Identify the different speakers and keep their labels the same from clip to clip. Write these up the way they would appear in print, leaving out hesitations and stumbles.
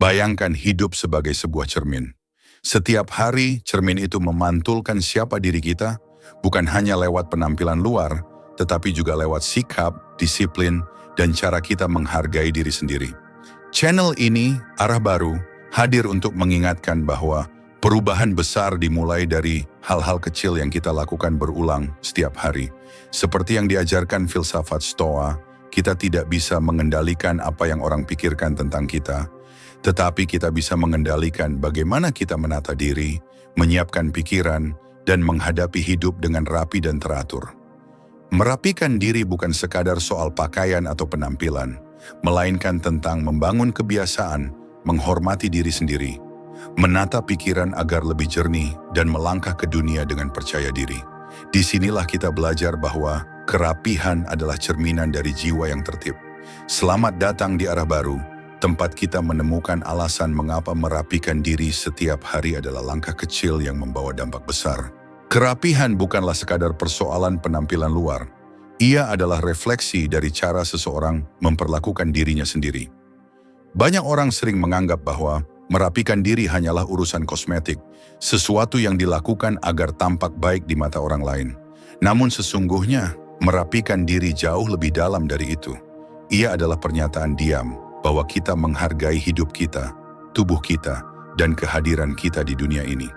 Speaker 1: Bayangkan hidup sebagai sebuah cermin. Setiap hari, cermin itu memantulkan siapa diri kita, bukan hanya lewat penampilan luar, tetapi juga lewat sikap, disiplin, dan cara kita menghargai diri sendiri. Channel ini, Arah Baru, hadir untuk mengingatkan bahwa perubahan besar dimulai dari hal-hal kecil yang kita lakukan berulang setiap hari. Seperti yang diajarkan filsafat Stoa, kita tidak bisa mengendalikan apa yang orang pikirkan tentang kita, tetapi kita bisa mengendalikan bagaimana kita menata diri, menyiapkan pikiran, dan menghadapi hidup dengan rapi dan teratur. Merapikan diri bukan sekadar soal pakaian atau penampilan, melainkan tentang membangun kebiasaan, menghormati diri sendiri, menata pikiran agar lebih jernih, dan melangkah ke dunia dengan percaya diri. Disinilah kita belajar bahwa kerapihan adalah cerminan dari jiwa yang tertib. Selamat datang di Arah Baru, tempat kita menemukan alasan mengapa merapikan diri setiap hari adalah langkah kecil yang membawa dampak besar. Kerapihan bukanlah sekadar persoalan penampilan luar. Ia adalah refleksi dari cara seseorang memperlakukan dirinya sendiri. Banyak orang sering menganggap bahwa merapikan diri hanyalah urusan kosmetik, sesuatu yang dilakukan agar tampak baik di mata orang lain. Namun sesungguhnya, merapikan diri jauh lebih dalam dari itu. Ia adalah pernyataan diam bahwa kita menghargai hidup kita, tubuh kita, dan kehadiran kita di dunia ini.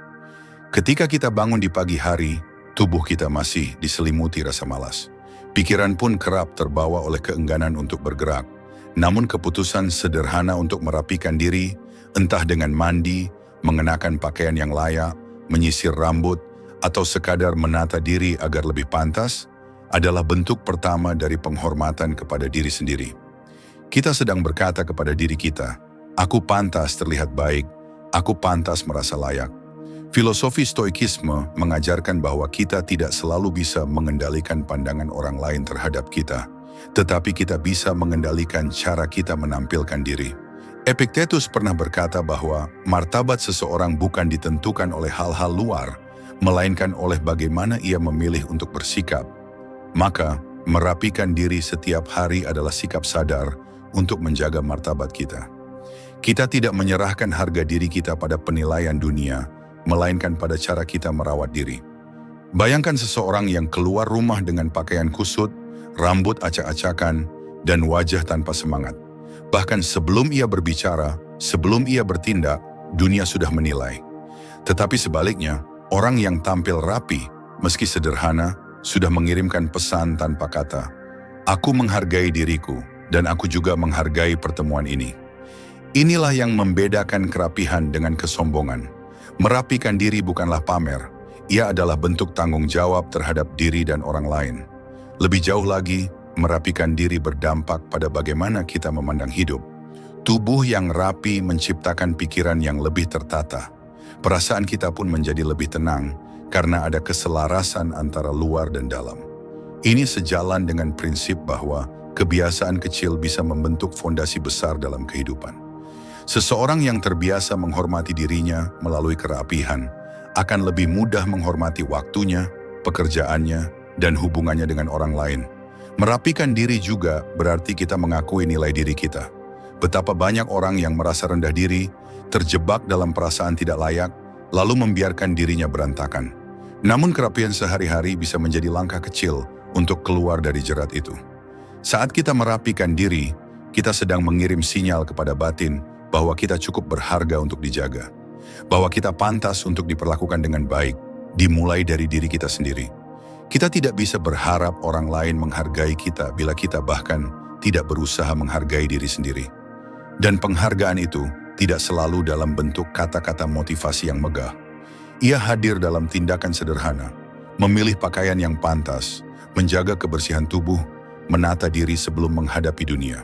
Speaker 1: Ketika kita bangun di pagi hari, tubuh kita masih diselimuti rasa malas. Pikiran pun kerap terbawa oleh keengganan untuk bergerak. Namun keputusan sederhana untuk merapikan diri, entah dengan mandi, mengenakan pakaian yang layak, menyisir rambut, atau sekadar menata diri agar lebih pantas, adalah bentuk pertama dari penghormatan kepada diri sendiri. Kita sedang berkata kepada diri kita, aku pantas terlihat baik, aku pantas merasa layak. Filosofi Stoikisme mengajarkan bahwa kita tidak selalu bisa mengendalikan pandangan orang lain terhadap kita, tetapi kita bisa mengendalikan cara kita menampilkan diri. Epictetus pernah berkata bahwa martabat seseorang bukan ditentukan oleh hal-hal luar, melainkan oleh bagaimana ia memilih untuk bersikap. Maka, merapikan diri setiap hari adalah sikap sadar untuk menjaga martabat kita. Kita tidak menyerahkan harga diri kita pada penilaian dunia, melainkan pada cara kita merawat diri. Bayangkan seseorang yang keluar rumah dengan pakaian kusut, rambut acak-acakan, dan wajah tanpa semangat. Bahkan sebelum ia berbicara, sebelum ia bertindak, dunia sudah menilai. Tetapi sebaliknya, orang yang tampil rapi, meski sederhana, sudah mengirimkan pesan tanpa kata. Aku menghargai diriku, dan aku juga menghargai pertemuan ini. Inilah yang membedakan kerapihan dengan kesombongan. Merapikan diri bukanlah pamer, ia adalah bentuk tanggung jawab terhadap diri dan orang lain. Lebih jauh lagi, merapikan diri berdampak pada bagaimana kita memandang hidup. Tubuh yang rapi menciptakan pikiran yang lebih tertata. Perasaan kita pun menjadi lebih tenang karena ada keselarasan antara luar dan dalam. Ini sejalan dengan prinsip bahwa kebiasaan kecil bisa membentuk fondasi besar dalam kehidupan. Seseorang yang terbiasa menghormati dirinya melalui kerapihan akan lebih mudah menghormati waktunya, pekerjaannya, dan hubungannya dengan orang lain. Merapikan diri juga berarti kita mengakui nilai diri kita. Betapa banyak orang yang merasa rendah diri, terjebak dalam perasaan tidak layak, lalu membiarkan dirinya berantakan. Namun kerapian sehari-hari bisa menjadi langkah kecil untuk keluar dari jerat itu. Saat kita merapikan diri, kita sedang mengirim sinyal kepada batin bahwa kita cukup berharga untuk dijaga, bahwa kita pantas untuk diperlakukan dengan baik, dimulai dari diri kita sendiri. Kita tidak bisa berharap orang lain menghargai kita bila kita bahkan tidak berusaha menghargai diri sendiri. Dan penghargaan itu tidak selalu dalam bentuk kata-kata motivasi yang megah. Ia hadir dalam tindakan sederhana, memilih pakaian yang pantas, menjaga kebersihan tubuh, menata diri sebelum menghadapi dunia.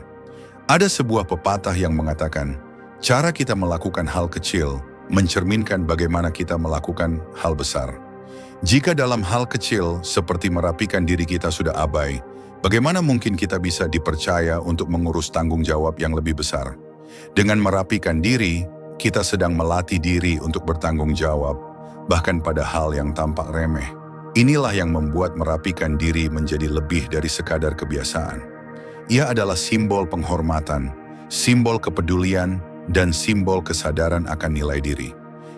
Speaker 1: Ada sebuah pepatah yang mengatakan, cara kita melakukan hal kecil mencerminkan bagaimana kita melakukan hal besar. Jika dalam hal kecil seperti merapikan diri kita sudah abai, bagaimana mungkin kita bisa dipercaya untuk mengurus tanggung jawab yang lebih besar? Dengan merapikan diri, kita sedang melatih diri untuk bertanggung jawab, bahkan pada hal yang tampak remeh. Inilah yang membuat merapikan diri menjadi lebih dari sekadar kebiasaan. Ia adalah simbol penghormatan, simbol kepedulian, dan simbol kesadaran akan nilai diri.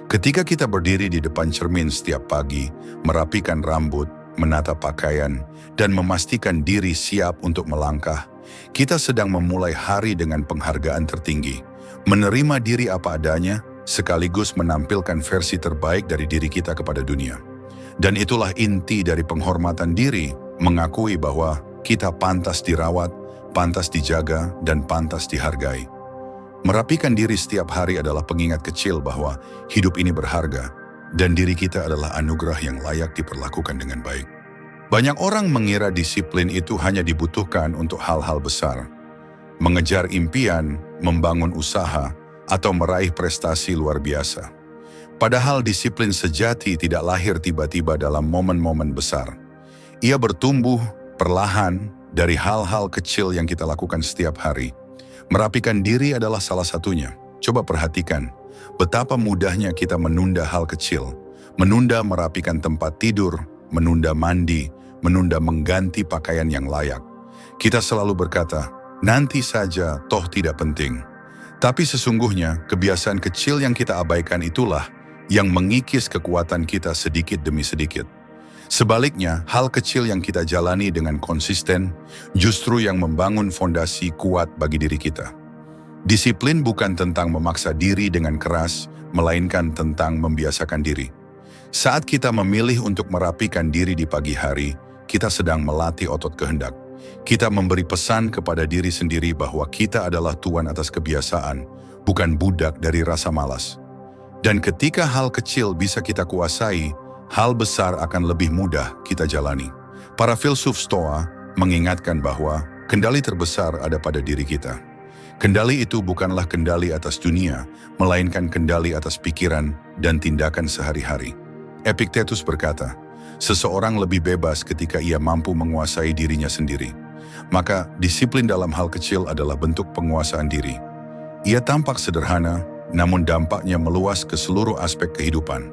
Speaker 1: Ketika kita berdiri di depan cermin setiap pagi, merapikan rambut, menata pakaian, dan memastikan diri siap untuk melangkah, kita sedang memulai hari dengan penghargaan tertinggi, menerima diri apa adanya, sekaligus menampilkan versi terbaik dari diri kita kepada dunia. Dan itulah inti dari penghormatan diri, mengakui bahwa kita pantas dirawat, pantas dijaga, dan pantas dihargai. Merapikan diri setiap hari adalah pengingat kecil bahwa hidup ini berharga dan diri kita adalah anugerah yang layak diperlakukan dengan baik. Banyak orang mengira disiplin itu hanya dibutuhkan untuk hal-hal besar. Mengejar impian, membangun usaha, atau meraih prestasi luar biasa. Padahal disiplin sejati tidak lahir tiba-tiba dalam momen-momen besar. Ia bertumbuh perlahan dari hal-hal kecil yang kita lakukan setiap hari. Merapikan diri adalah salah satunya. Coba perhatikan betapa mudahnya kita menunda hal kecil, menunda merapikan tempat tidur, menunda mandi, menunda mengganti pakaian yang layak. Kita selalu berkata, nanti saja, toh tidak penting. Tapi sesungguhnya kebiasaan kecil yang kita abaikan itulah yang mengikis kekuatan kita sedikit demi sedikit. Sebaliknya, hal kecil yang kita jalani dengan konsisten justru yang membangun fondasi kuat bagi diri kita. Disiplin bukan tentang memaksa diri dengan keras, melainkan tentang membiasakan diri. Saat kita memilih untuk merapikan diri di pagi hari, kita sedang melatih otot kehendak. Kita memberi pesan kepada diri sendiri bahwa kita adalah tuan atas kebiasaan, bukan budak dari rasa malas. Dan ketika hal kecil bisa kita kuasai, hal besar akan lebih mudah kita jalani. Para filsuf Stoa mengingatkan bahwa kendali terbesar ada pada diri kita. Kendali itu bukanlah kendali atas dunia, melainkan kendali atas pikiran dan tindakan sehari-hari. Epictetus berkata, seseorang lebih bebas ketika ia mampu menguasai dirinya sendiri. Maka disiplin dalam hal kecil adalah bentuk penguasaan diri. Ia tampak sederhana, namun dampaknya meluas ke seluruh aspek kehidupan.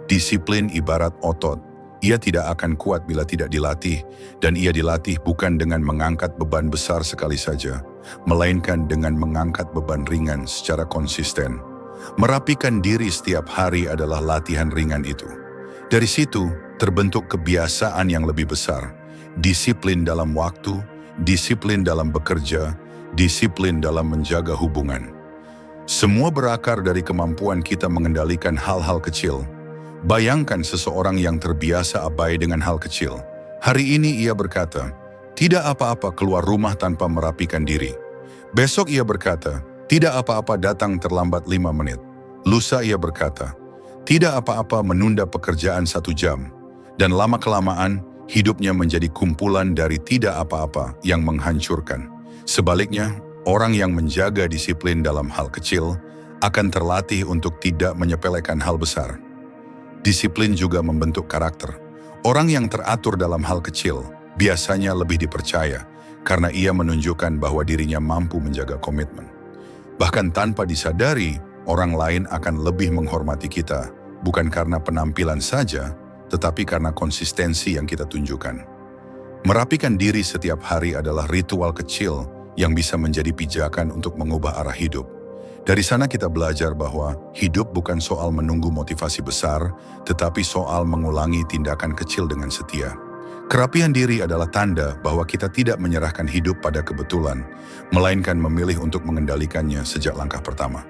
Speaker 1: Disiplin ibarat otot, ia tidak akan kuat bila tidak dilatih, dan ia dilatih bukan dengan mengangkat beban besar sekali saja, melainkan dengan mengangkat beban ringan secara konsisten. Merapikan diri setiap hari adalah latihan ringan itu. Dari situ, terbentuk kebiasaan yang lebih besar, disiplin dalam waktu, disiplin dalam bekerja, disiplin dalam menjaga hubungan. Semua berakar dari kemampuan kita mengendalikan hal-hal kecil. Bayangkan seseorang yang terbiasa abai dengan hal kecil. Hari ini ia berkata, tidak apa-apa keluar rumah tanpa merapikan diri. Besok ia berkata, tidak apa-apa datang terlambat 5 menit. Lusa ia berkata, tidak apa-apa menunda pekerjaan 1 jam. Dan lama-kelamaan, hidupnya menjadi kumpulan dari tidak apa-apa yang menghancurkan. Sebaliknya, orang yang menjaga disiplin dalam hal kecil akan terlatih untuk tidak menyepelekan hal besar. Disiplin juga membentuk karakter. Orang yang teratur dalam hal kecil biasanya lebih dipercaya karena ia menunjukkan bahwa dirinya mampu menjaga komitmen. Bahkan tanpa disadari, orang lain akan lebih menghormati kita, bukan karena penampilan saja, tetapi karena konsistensi yang kita tunjukkan. Merapikan diri setiap hari adalah ritual kecil yang bisa menjadi pijakan untuk mengubah arah hidup. Dari sana kita belajar bahwa hidup bukan soal menunggu motivasi besar, tetapi soal mengulangi tindakan kecil dengan setia. Kerapian diri adalah tanda bahwa kita tidak menyerahkan hidup pada kebetulan, melainkan memilih untuk mengendalikannya sejak langkah pertama.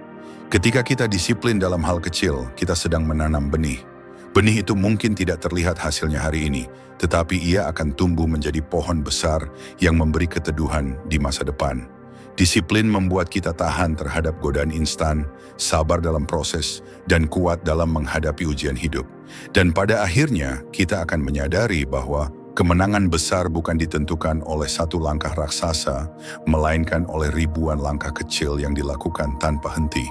Speaker 1: Ketika kita disiplin dalam hal kecil, kita sedang menanam benih. Benih itu mungkin tidak terlihat hasilnya hari ini, tetapi ia akan tumbuh menjadi pohon besar yang memberi keteduhan di masa depan. Disiplin membuat kita tahan terhadap godaan instan, sabar dalam proses, dan kuat dalam menghadapi ujian hidup. Dan pada akhirnya, kita akan menyadari bahwa kemenangan besar bukan ditentukan oleh satu langkah raksasa, melainkan oleh ribuan langkah kecil yang dilakukan tanpa henti.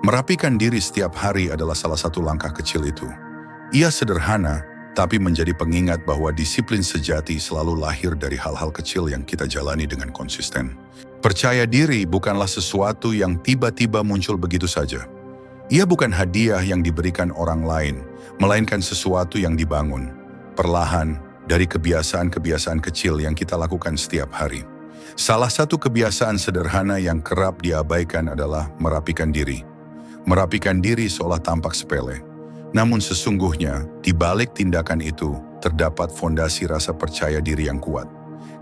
Speaker 1: Merapikan diri setiap hari adalah salah satu langkah kecil itu. Ia sederhana, tapi menjadi pengingat bahwa disiplin sejati selalu lahir dari hal-hal kecil yang kita jalani dengan konsisten. Percaya diri bukanlah sesuatu yang tiba-tiba muncul begitu saja. Ia bukan hadiah yang diberikan orang lain, melainkan sesuatu yang dibangun perlahan dari kebiasaan-kebiasaan kecil yang kita lakukan setiap hari. Salah satu kebiasaan sederhana yang kerap diabaikan adalah merapikan diri. Merapikan diri seolah tampak sepele. Namun sesungguhnya, di balik tindakan itu, terdapat fondasi rasa percaya diri yang kuat.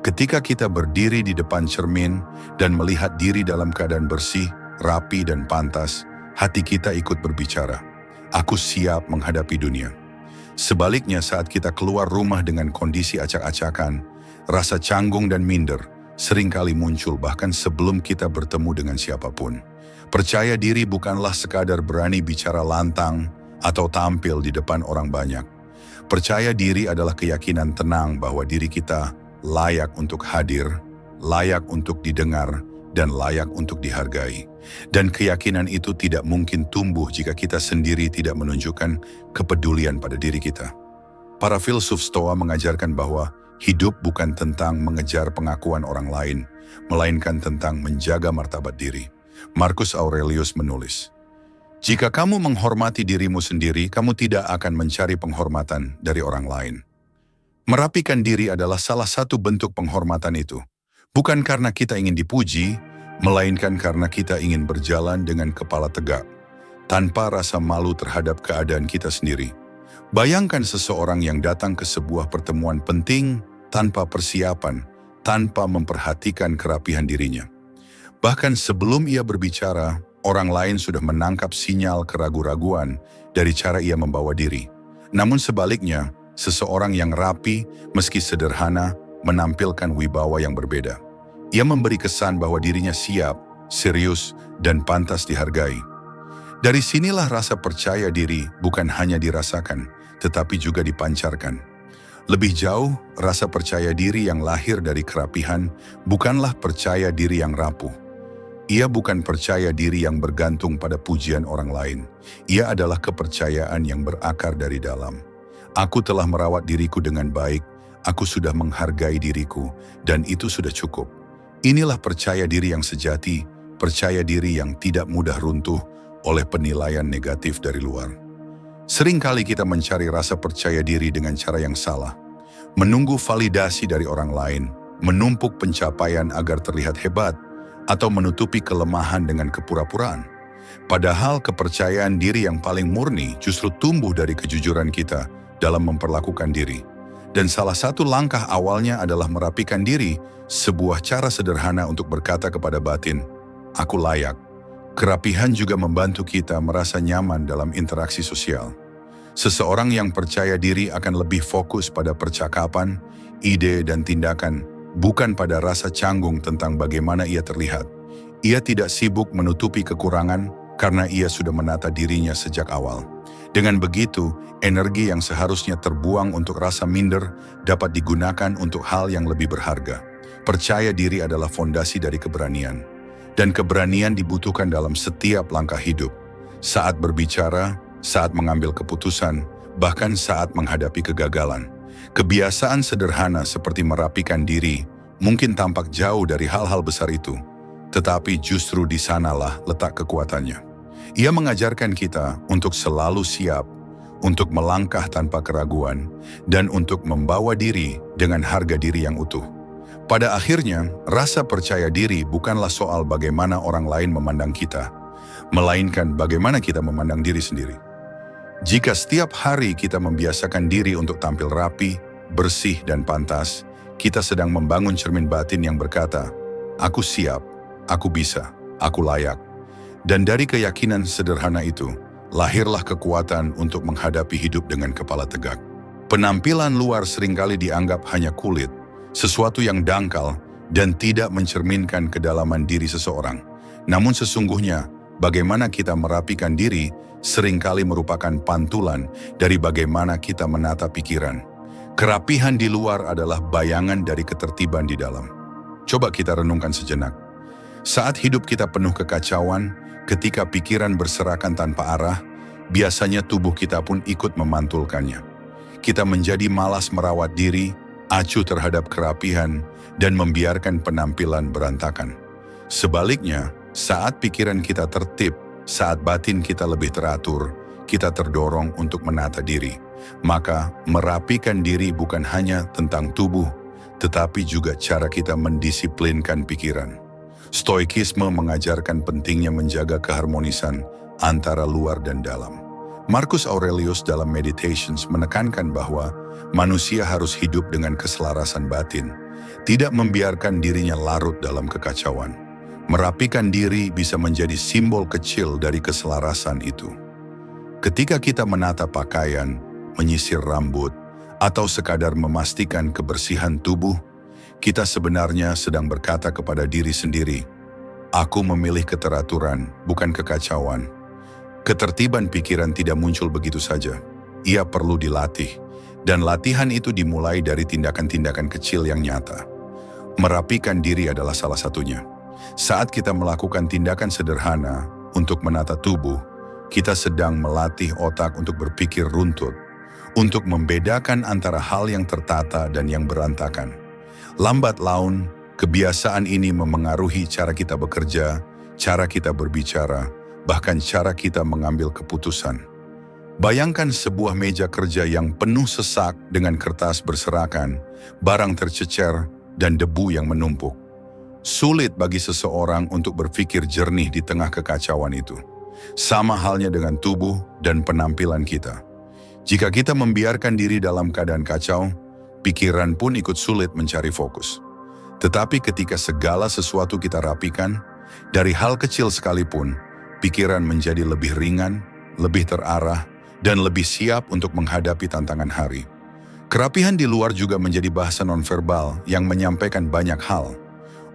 Speaker 1: Ketika kita berdiri di depan cermin dan melihat diri dalam keadaan bersih, rapi dan pantas, hati kita ikut berbicara, "Aku siap menghadapi dunia." Sebaliknya saat kita keluar rumah dengan kondisi acak-acakan, rasa canggung dan minder seringkali muncul bahkan sebelum kita bertemu dengan siapapun. Percaya diri bukanlah sekadar berani bicara lantang atau tampil di depan orang banyak. Percaya diri adalah keyakinan tenang bahwa diri kita layak untuk hadir, layak untuk didengar, dan layak untuk dihargai. Dan keyakinan itu tidak mungkin tumbuh jika kita sendiri tidak menunjukkan kepedulian pada diri kita. Para filsuf Stoa mengajarkan bahwa hidup bukan tentang mengejar pengakuan orang lain, melainkan tentang menjaga martabat diri. Marcus Aurelius menulis, "Jika kamu menghormati dirimu sendiri, kamu tidak akan mencari penghormatan dari orang lain." Merapikan diri adalah salah satu bentuk penghormatan itu. Bukan karena kita ingin dipuji, melainkan karena kita ingin berjalan dengan kepala tegak, tanpa rasa malu terhadap keadaan kita sendiri. Bayangkan seseorang yang datang ke sebuah pertemuan penting tanpa persiapan, tanpa memperhatikan kerapihan dirinya. Bahkan sebelum ia berbicara, orang lain sudah menangkap sinyal keraguan-raguan dari cara ia membawa diri. Namun sebaliknya, seseorang yang rapi, meski sederhana, menampilkan wibawa yang berbeda. Ia memberi kesan bahwa dirinya siap, serius, dan pantas dihargai. Dari sinilah rasa percaya diri bukan hanya dirasakan, tetapi juga dipancarkan. Lebih jauh, rasa percaya diri yang lahir dari kerapihan bukanlah percaya diri yang rapuh. Ia bukan percaya diri yang bergantung pada pujian orang lain. Ia adalah kepercayaan yang berakar dari dalam. Aku telah merawat diriku dengan baik, aku sudah menghargai diriku, dan itu sudah cukup. Inilah percaya diri yang sejati, percaya diri yang tidak mudah runtuh oleh penilaian negatif dari luar. Seringkali kita mencari rasa percaya diri dengan cara yang salah. Menunggu validasi dari orang lain, menumpuk pencapaian agar terlihat hebat, atau menutupi kelemahan dengan kepura-puraan. Padahal kepercayaan diri yang paling murni justru tumbuh dari kejujuran kita dalam memperlakukan diri. Dan salah satu langkah awalnya adalah merapikan diri, sebuah cara sederhana untuk berkata kepada batin, "Aku layak." Kerapihan juga membantu kita merasa nyaman dalam interaksi sosial. Seseorang yang percaya diri akan lebih fokus pada percakapan, ide, dan tindakan, bukan pada rasa canggung tentang bagaimana ia terlihat. Ia tidak sibuk menutupi kekurangan karena ia sudah menata dirinya sejak awal. Dengan begitu, energi yang seharusnya terbuang untuk rasa minder dapat digunakan untuk hal yang lebih berharga. Percaya diri adalah fondasi dari keberanian. Dan keberanian dibutuhkan dalam setiap langkah hidup. Saat berbicara, saat mengambil keputusan, bahkan saat menghadapi kegagalan. Kebiasaan sederhana seperti merapikan diri mungkin tampak jauh dari hal-hal besar itu. Tetapi justru di sanalah letak kekuatannya. Ia mengajarkan kita untuk selalu siap, untuk melangkah tanpa keraguan, dan untuk membawa diri dengan harga diri yang utuh. Pada akhirnya, rasa percaya diri bukanlah soal bagaimana orang lain memandang kita, melainkan bagaimana kita memandang diri sendiri. Jika setiap hari kita membiasakan diri untuk tampil rapi, bersih, dan pantas, kita sedang membangun cermin batin yang berkata, "Aku siap, aku bisa, aku layak." Dan dari keyakinan sederhana itu, lahirlah kekuatan untuk menghadapi hidup dengan kepala tegak. Penampilan luar seringkali dianggap hanya kulit, sesuatu yang dangkal dan tidak mencerminkan kedalaman diri seseorang. Namun sesungguhnya, bagaimana kita merapikan diri seringkali merupakan pantulan dari bagaimana kita menata pikiran. Kerapihan di luar adalah bayangan dari ketertiban di dalam. Coba kita renungkan sejenak. Saat hidup kita penuh kekacauan, ketika pikiran berserakan tanpa arah, biasanya tubuh kita pun ikut memantulkannya. Kita menjadi malas merawat diri, acuh terhadap kerapihan, dan membiarkan penampilan berantakan. Sebaliknya, saat pikiran kita tertib, saat batin kita lebih teratur, kita terdorong untuk menata diri. Maka, merapikan diri bukan hanya tentang tubuh, tetapi juga cara kita mendisiplinkan pikiran. Stoikisme mengajarkan pentingnya menjaga keharmonisan antara luar dan dalam. Marcus Aurelius dalam Meditations menekankan bahwa manusia harus hidup dengan keselarasan batin, tidak membiarkan dirinya larut dalam kekacauan. Merapikan diri bisa menjadi simbol kecil dari keselarasan itu. Ketika kita menata pakaian, menyisir rambut, atau sekadar memastikan kebersihan tubuh, kita sebenarnya sedang berkata kepada diri sendiri, "Aku memilih keteraturan, bukan kekacauan." Ketertiban pikiran tidak muncul begitu saja. Ia perlu dilatih, dan latihan itu dimulai dari tindakan-tindakan kecil yang nyata. Merapikan diri adalah salah satunya. Saat kita melakukan tindakan sederhana untuk menata tubuh, kita sedang melatih otak untuk berpikir runtut, untuk membedakan antara hal yang tertata dan yang berantakan. Lambat laun, kebiasaan ini memengaruhi cara kita bekerja, cara kita berbicara, bahkan cara kita mengambil keputusan. Bayangkan sebuah meja kerja yang penuh sesak dengan kertas berserakan, barang tercecer, dan debu yang menumpuk. Sulit bagi seseorang untuk berpikir jernih di tengah kekacauan itu. Sama halnya dengan tubuh dan penampilan kita. Jika kita membiarkan diri dalam keadaan kacau, pikiran pun ikut sulit mencari fokus. Tetapi ketika segala sesuatu kita rapikan, dari hal kecil sekalipun, pikiran menjadi lebih ringan, lebih terarah, dan lebih siap untuk menghadapi tantangan hari. Kerapihan di luar juga menjadi bahasa nonverbal yang menyampaikan banyak hal.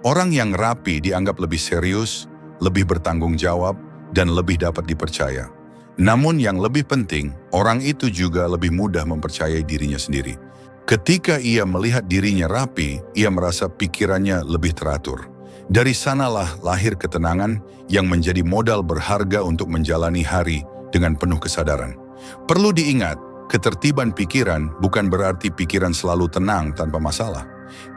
Speaker 1: Orang yang rapi dianggap lebih serius, lebih bertanggung jawab, dan lebih dapat dipercaya. Namun yang lebih penting, orang itu juga lebih mudah mempercayai dirinya sendiri. Ketika ia melihat dirinya rapi, ia merasa pikirannya lebih teratur. Dari sanalah lahir ketenangan yang menjadi modal berharga untuk menjalani hari dengan penuh kesadaran. Perlu diingat, ketertiban pikiran bukan berarti pikiran selalu tenang tanpa masalah.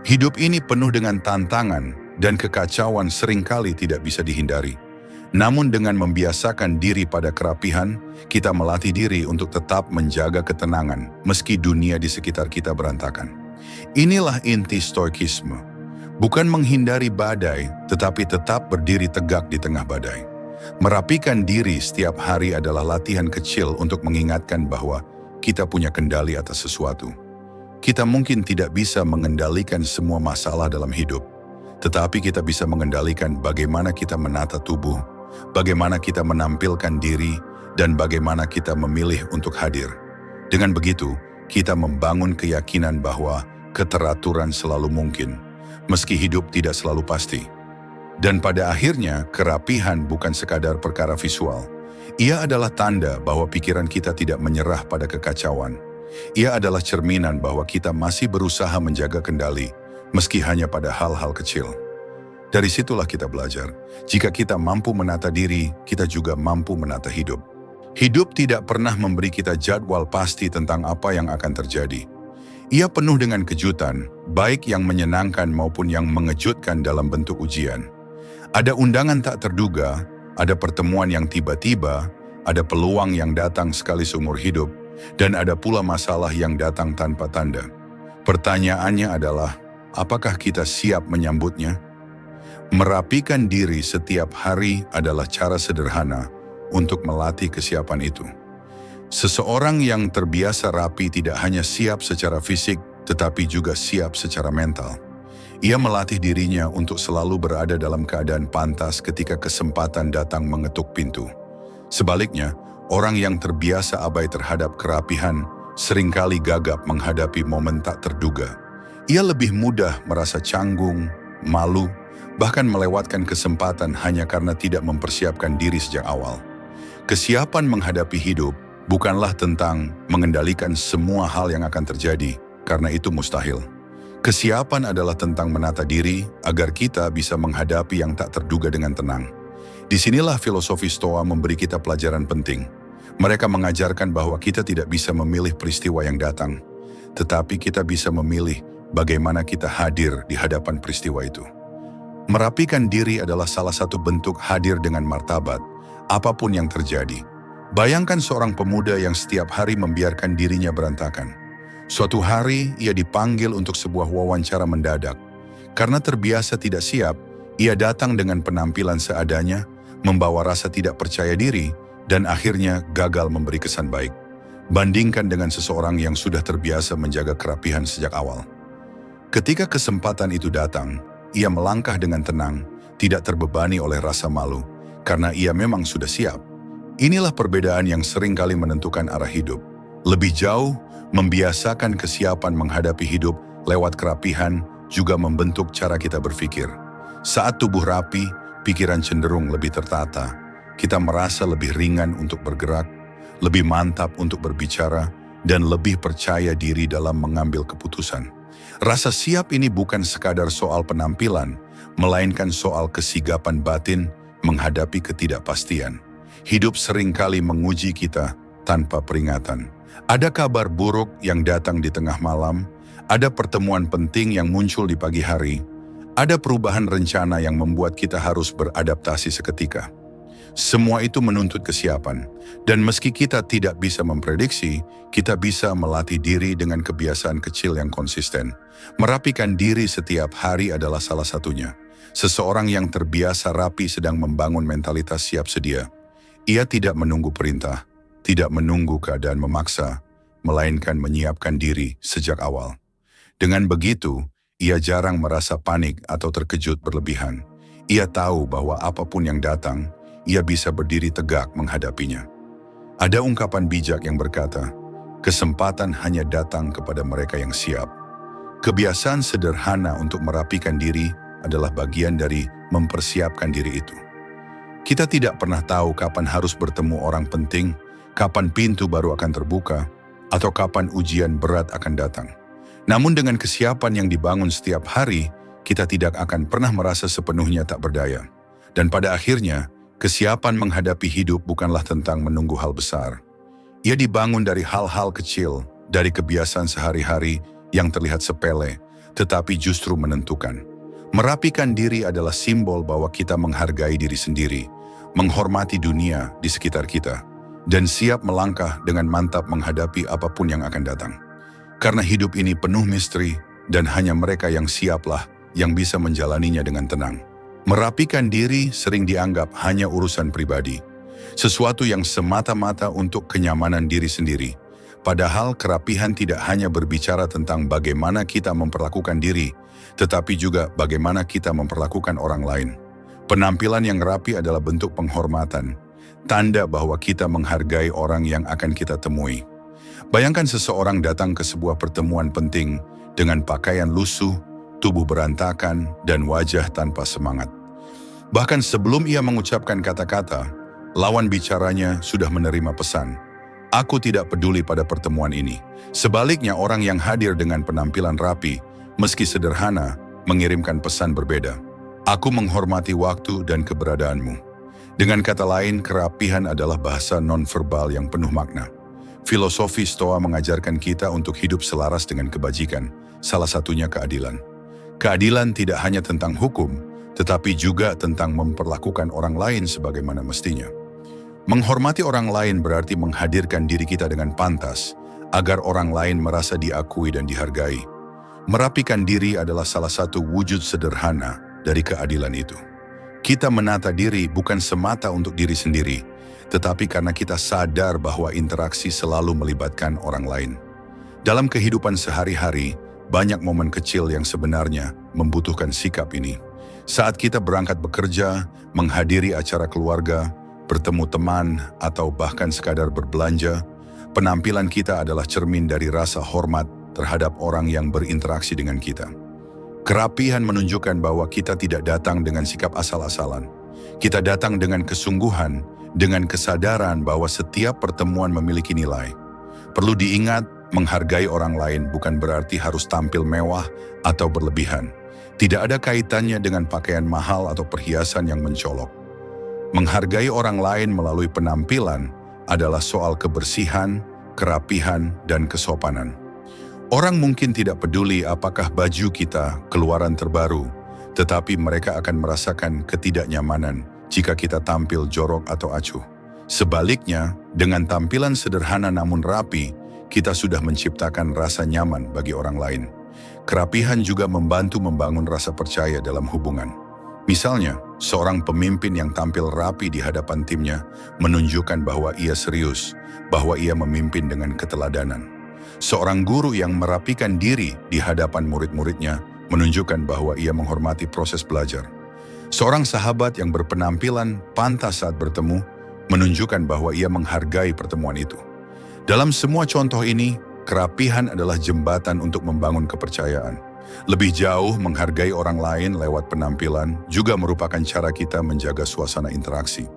Speaker 1: Hidup ini penuh dengan tantangan dan kekacauan seringkali tidak bisa dihindari. Namun dengan membiasakan diri pada kerapihan, kita melatih diri untuk tetap menjaga ketenangan meski dunia di sekitar kita berantakan. Inilah inti stoikisme. Bukan menghindari badai, tetapi tetap berdiri tegak di tengah badai. Merapikan diri setiap hari adalah latihan kecil untuk mengingatkan bahwa kita punya kendali atas sesuatu. Kita mungkin tidak bisa mengendalikan semua masalah dalam hidup, tetapi kita bisa mengendalikan bagaimana kita menata tubuh, bagaimana kita menampilkan diri, dan bagaimana kita memilih untuk hadir. Dengan begitu, kita membangun keyakinan bahwa keteraturan selalu mungkin, meski hidup tidak selalu pasti. Dan pada akhirnya, kerapihan bukan sekadar perkara visual. Ia adalah tanda bahwa pikiran kita tidak menyerah pada kekacauan. Ia adalah cerminan bahwa kita masih berusaha menjaga kendali, meski hanya pada hal-hal kecil. Dari situlah kita belajar, jika kita mampu menata diri, kita juga mampu menata hidup. Hidup tidak pernah memberi kita jadwal pasti tentang apa yang akan terjadi. Ia penuh dengan kejutan, baik yang menyenangkan maupun yang mengejutkan dalam bentuk ujian. Ada undangan tak terduga, ada pertemuan yang tiba-tiba, ada peluang yang datang sekali seumur hidup, dan ada pula masalah yang datang tanpa tanda. Pertanyaannya adalah, apakah kita siap menyambutnya? Merapikan diri setiap hari adalah cara sederhana untuk melatih kesiapan itu. Seseorang yang terbiasa rapi tidak hanya siap secara fisik, tetapi juga siap secara mental. Ia melatih dirinya untuk selalu berada dalam keadaan pantas ketika kesempatan datang mengetuk pintu. Sebaliknya, orang yang terbiasa abai terhadap kerapihan seringkali gagap menghadapi momen tak terduga. Ia lebih mudah merasa canggung, malu, bahkan melewatkan kesempatan hanya karena tidak mempersiapkan diri sejak awal. Kesiapan menghadapi hidup bukanlah tentang mengendalikan semua hal yang akan terjadi, karena itu mustahil. Kesiapan adalah tentang menata diri agar kita bisa menghadapi yang tak terduga dengan tenang. Disinilah filosofi Stoa memberi kita pelajaran penting. Mereka mengajarkan bahwa kita tidak bisa memilih peristiwa yang datang, tetapi kita bisa memilih bagaimana kita hadir di hadapan peristiwa itu. Merapikan diri adalah salah satu bentuk hadir dengan martabat, apapun yang terjadi. Bayangkan seorang pemuda yang setiap hari membiarkan dirinya berantakan. Suatu hari ia dipanggil untuk sebuah wawancara mendadak. Karena terbiasa tidak siap, ia datang dengan penampilan seadanya, membawa rasa tidak percaya diri, dan akhirnya gagal memberi kesan baik. Bandingkan dengan seseorang yang sudah terbiasa menjaga kerapihan sejak awal. Ketika kesempatan itu datang, ia melangkah dengan tenang, tidak terbebani oleh rasa malu, karena ia memang sudah siap. Inilah perbedaan yang seringkali menentukan arah hidup. Lebih jauh, membiasakan kesiapan menghadapi hidup lewat kerapihan juga membentuk cara kita berpikir. Saat tubuh rapi, pikiran cenderung lebih tertata. Kita merasa lebih ringan untuk bergerak, lebih mantap untuk berbicara, dan lebih percaya diri dalam mengambil keputusan. Rasa siap ini bukan sekadar soal penampilan, melainkan soal kesigapan batin menghadapi ketidakpastian. Hidup seringkali menguji kita tanpa peringatan. Ada kabar buruk yang datang di tengah malam, ada pertemuan penting yang muncul di pagi hari, ada perubahan rencana yang membuat kita harus beradaptasi seketika. Semua itu menuntut kesiapan, dan meski kita tidak bisa memprediksi, kita bisa melatih diri dengan kebiasaan kecil yang konsisten. Merapikan diri setiap hari adalah salah satunya. Seseorang yang terbiasa rapi sedang membangun mentalitas siap sedia. Ia tidak menunggu perintah, tidak menunggu keadaan memaksa, melainkan menyiapkan diri sejak awal. Dengan begitu, ia jarang merasa panik atau terkejut berlebihan. Ia tahu bahwa apapun yang datang, ia bisa berdiri tegak menghadapinya. Ada ungkapan bijak yang berkata, kesempatan hanya datang kepada mereka yang siap. Kebiasaan sederhana untuk merapikan diri adalah bagian dari mempersiapkan diri itu. Kita tidak pernah tahu kapan harus bertemu orang penting, kapan pintu baru akan terbuka, atau kapan ujian berat akan datang. Namun dengan kesiapan yang dibangun setiap hari, kita tidak akan pernah merasa sepenuhnya tak berdaya. Dan pada akhirnya, kesiapan menghadapi hidup bukanlah tentang menunggu hal besar. Ia dibangun dari hal-hal kecil, dari kebiasaan sehari-hari yang terlihat sepele, tetapi justru menentukan. Merapikan diri adalah simbol bahwa kita menghargai diri sendiri, menghormati dunia di sekitar kita, dan siap melangkah dengan mantap menghadapi apapun yang akan datang. Karena hidup ini penuh misteri, dan hanya mereka yang siaplah yang bisa menjalaninya dengan tenang. Merapikan diri sering dianggap hanya urusan pribadi, sesuatu yang semata-mata untuk kenyamanan diri sendiri. Padahal kerapihan tidak hanya berbicara tentang bagaimana kita memperlakukan diri, tetapi juga bagaimana kita memperlakukan orang lain. Penampilan yang rapi adalah bentuk penghormatan, tanda bahwa kita menghargai orang yang akan kita temui. Bayangkan seseorang datang ke sebuah pertemuan penting dengan pakaian lusuh, tubuh berantakan, dan wajah tanpa semangat. Bahkan sebelum ia mengucapkan kata-kata, lawan bicaranya sudah menerima pesan. Aku tidak peduli pada pertemuan ini. Sebaliknya, orang yang hadir dengan penampilan rapi, meski sederhana, mengirimkan pesan berbeda. Aku menghormati waktu dan keberadaanmu. Dengan kata lain, kerapihan adalah bahasa nonverbal yang penuh makna. Filosofi Stoa mengajarkan kita untuk hidup selaras dengan kebajikan, salah satunya keadilan. Keadilan tidak hanya tentang hukum, tetapi juga tentang memperlakukan orang lain sebagaimana mestinya. Menghormati orang lain berarti menghadirkan diri kita dengan pantas, agar orang lain merasa diakui dan dihargai. Merapikan diri adalah salah satu wujud sederhana dari keadilan itu. Kita menata diri bukan semata untuk diri sendiri, tetapi karena kita sadar bahwa interaksi selalu melibatkan orang lain. Dalam kehidupan sehari-hari, banyak momen kecil yang sebenarnya membutuhkan sikap ini. Saat kita berangkat bekerja, menghadiri acara keluarga, bertemu teman, atau bahkan sekadar berbelanja, penampilan kita adalah cermin dari rasa hormat terhadap orang yang berinteraksi dengan kita. Kerapihan menunjukkan bahwa kita tidak datang dengan sikap asal-asalan. Kita datang dengan kesungguhan, dengan kesadaran bahwa setiap pertemuan memiliki nilai. Perlu diingat, menghargai orang lain bukan berarti harus tampil mewah atau berlebihan. Tidak ada kaitannya dengan pakaian mahal atau perhiasan yang mencolok. Menghargai orang lain melalui penampilan adalah soal kebersihan, kerapihan, dan kesopanan. Orang mungkin tidak peduli apakah baju kita keluaran terbaru, tetapi mereka akan merasakan ketidaknyamanan jika kita tampil jorok atau acuh. Sebaliknya, dengan tampilan sederhana namun rapi, kita sudah menciptakan rasa nyaman bagi orang lain. Kerapihan juga membantu membangun rasa percaya dalam hubungan. Misalnya, seorang pemimpin yang tampil rapi di hadapan timnya menunjukkan bahwa ia serius, bahwa ia memimpin dengan keteladanan. Seorang guru yang merapikan diri di hadapan murid-muridnya menunjukkan bahwa ia menghormati proses belajar. Seorang sahabat yang berpenampilan pantas saat bertemu menunjukkan bahwa ia menghargai pertemuan itu. Dalam semua contoh ini, kerapihan adalah jembatan untuk membangun kepercayaan. Lebih jauh, menghargai orang lain lewat penampilan juga merupakan cara kita menjaga suasana interaksi.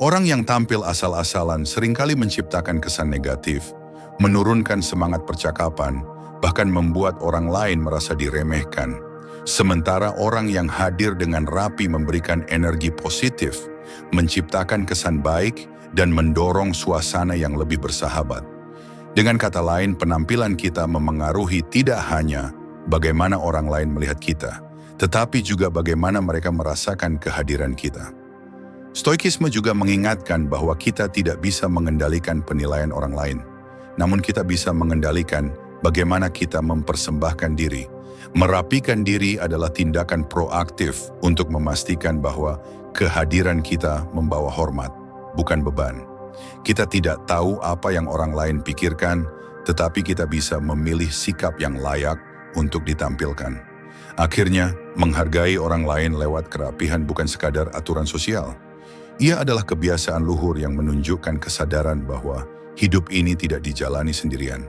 Speaker 1: Orang yang tampil asal-asalan seringkali menciptakan kesan negatif, menurunkan semangat percakapan, bahkan membuat orang lain merasa diremehkan. Sementara orang yang hadir dengan rapi memberikan energi positif, menciptakan kesan baik, dan mendorong suasana yang lebih bersahabat. Dengan kata lain, penampilan kita memengaruhi tidak hanya bagaimana orang lain melihat kita, tetapi juga bagaimana mereka merasakan kehadiran kita. Stoikisme juga mengingatkan bahwa kita tidak bisa mengendalikan penilaian orang lain, namun kita bisa mengendalikan bagaimana kita mempersembahkan diri. Merapikan diri adalah tindakan proaktif untuk memastikan bahwa kehadiran kita membawa hormat, bukan beban. Kita tidak tahu apa yang orang lain pikirkan, tetapi kita bisa memilih sikap yang layak untuk ditampilkan. Akhirnya, menghargai orang lain lewat kerapihan bukan sekadar aturan sosial. Ia adalah kebiasaan luhur yang menunjukkan kesadaran bahwa hidup ini tidak dijalani sendirian.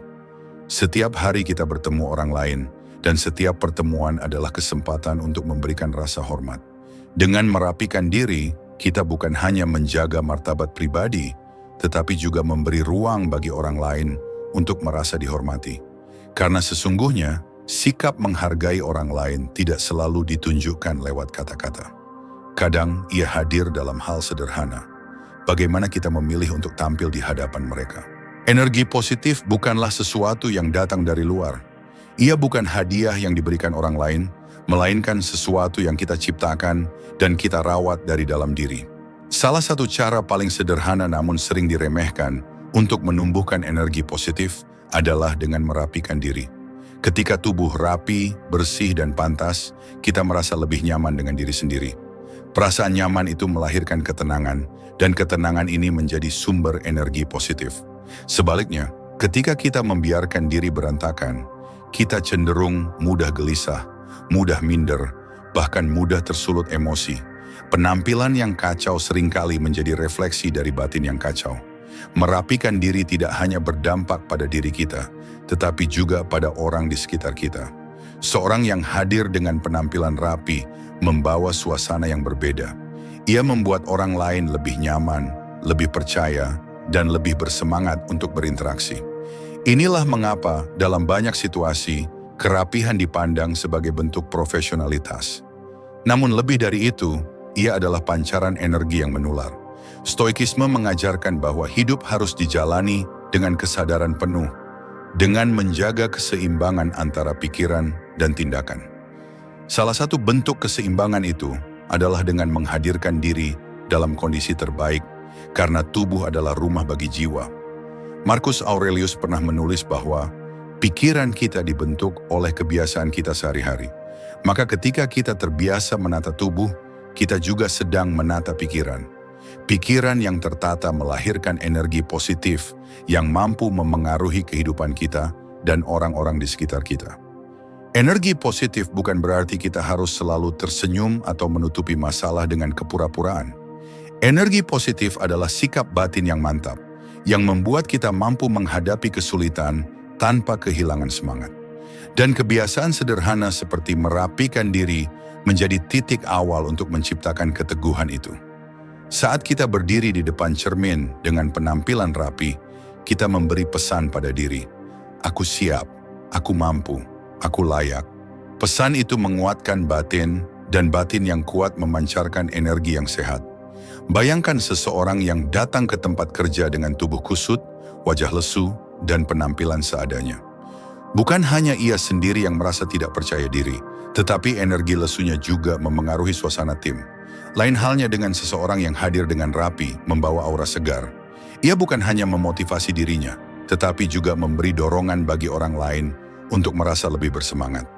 Speaker 1: Setiap hari kita bertemu orang lain, dan setiap pertemuan adalah kesempatan untuk memberikan rasa hormat. Dengan merapikan diri, kita bukan hanya menjaga martabat pribadi, tetapi juga memberi ruang bagi orang lain untuk merasa dihormati. Karena sesungguhnya, sikap menghargai orang lain tidak selalu ditunjukkan lewat kata-kata. Kadang ia hadir dalam hal sederhana. Bagaimana kita memilih untuk tampil di hadapan mereka. Energi positif bukanlah sesuatu yang datang dari luar. Ia bukan hadiah yang diberikan orang lain, melainkan sesuatu yang kita ciptakan dan kita rawat dari dalam diri. Salah satu cara paling sederhana namun sering diremehkan untuk menumbuhkan energi positif adalah dengan merapikan diri. Ketika tubuh rapi, bersih, dan pantas, kita merasa lebih nyaman dengan diri sendiri. Perasaan nyaman itu melahirkan ketenangan, dan ketenangan ini menjadi sumber energi positif. Sebaliknya, ketika kita membiarkan diri berantakan, kita cenderung mudah gelisah, mudah minder, bahkan mudah tersulut emosi. Penampilan yang kacau seringkali menjadi refleksi dari batin yang kacau. Merapikan diri tidak hanya berdampak pada diri kita, tetapi juga pada orang di sekitar kita. Seorang yang hadir dengan penampilan rapi membawa suasana yang berbeda. Ia membuat orang lain lebih nyaman, lebih percaya, dan lebih bersemangat untuk berinteraksi. Inilah mengapa dalam banyak situasi, kerapihan dipandang sebagai bentuk profesionalitas. Namun lebih dari itu, ia adalah pancaran energi yang menular. Stoikisme mengajarkan bahwa hidup harus dijalani dengan kesadaran penuh, dengan menjaga keseimbangan antara pikiran dan tindakan. Salah satu bentuk keseimbangan itu adalah dengan menghadirkan diri dalam kondisi terbaik, karena tubuh adalah rumah bagi jiwa. Marcus Aurelius pernah menulis bahwa pikiran kita dibentuk oleh kebiasaan kita sehari-hari. Maka ketika kita terbiasa menata tubuh, kita juga sedang menata pikiran. Pikiran yang tertata melahirkan energi positif yang mampu memengaruhi kehidupan kita dan orang-orang di sekitar kita. Energi positif bukan berarti kita harus selalu tersenyum atau menutupi masalah dengan kepura-puraan. Energi positif adalah sikap batin yang mantap, yang membuat kita mampu menghadapi kesulitan tanpa kehilangan semangat. Dan kebiasaan sederhana seperti merapikan diri menjadi titik awal untuk menciptakan keteguhan itu. Saat kita berdiri di depan cermin dengan penampilan rapi, kita memberi pesan pada diri, "Aku siap, aku mampu, aku layak." Pesan itu menguatkan batin, dan batin yang kuat memancarkan energi yang sehat. Bayangkan seseorang yang datang ke tempat kerja dengan tubuh kusut, wajah lesu, dan penampilan seadanya. Bukan hanya ia sendiri yang merasa tidak percaya diri, tetapi energi lesunya juga memengaruhi suasana tim. Lain halnya dengan seseorang yang hadir dengan rapi, membawa aura segar. Ia bukan hanya memotivasi dirinya, tetapi juga memberi dorongan bagi orang lain untuk merasa lebih bersemangat.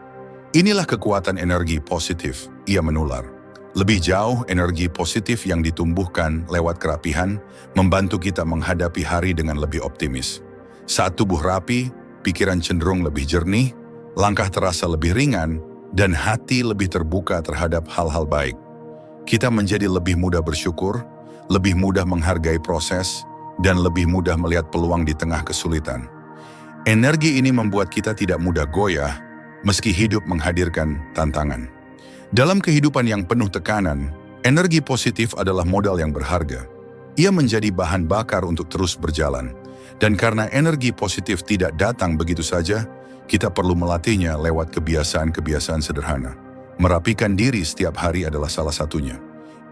Speaker 1: Inilah kekuatan energi positif, ia menular. Lebih jauh, energi positif yang ditumbuhkan lewat kerapihan membantu kita menghadapi hari dengan lebih optimis. Saat tubuh rapi, pikiran cenderung lebih jernih, langkah terasa lebih ringan, dan hati lebih terbuka terhadap hal-hal baik. Kita menjadi lebih mudah bersyukur, lebih mudah menghargai proses, dan lebih mudah melihat peluang di tengah kesulitan. Energi ini membuat kita tidak mudah goyah, meski hidup menghadirkan tantangan. Dalam kehidupan yang penuh tekanan, energi positif adalah modal yang berharga. Ia menjadi bahan bakar untuk terus berjalan. Dan karena energi positif tidak datang begitu saja, kita perlu melatihnya lewat kebiasaan-kebiasaan sederhana. Merapikan diri setiap hari adalah salah satunya.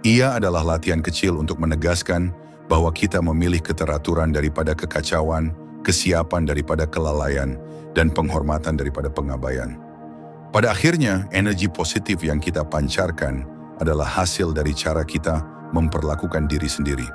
Speaker 1: Ia adalah latihan kecil untuk menegaskan bahwa kita memilih keteraturan daripada kekacauan, kesiapan daripada kelalaian, dan penghormatan daripada pengabaian. Pada akhirnya, energi positif yang kita pancarkan adalah hasil dari cara kita memperlakukan diri sendiri.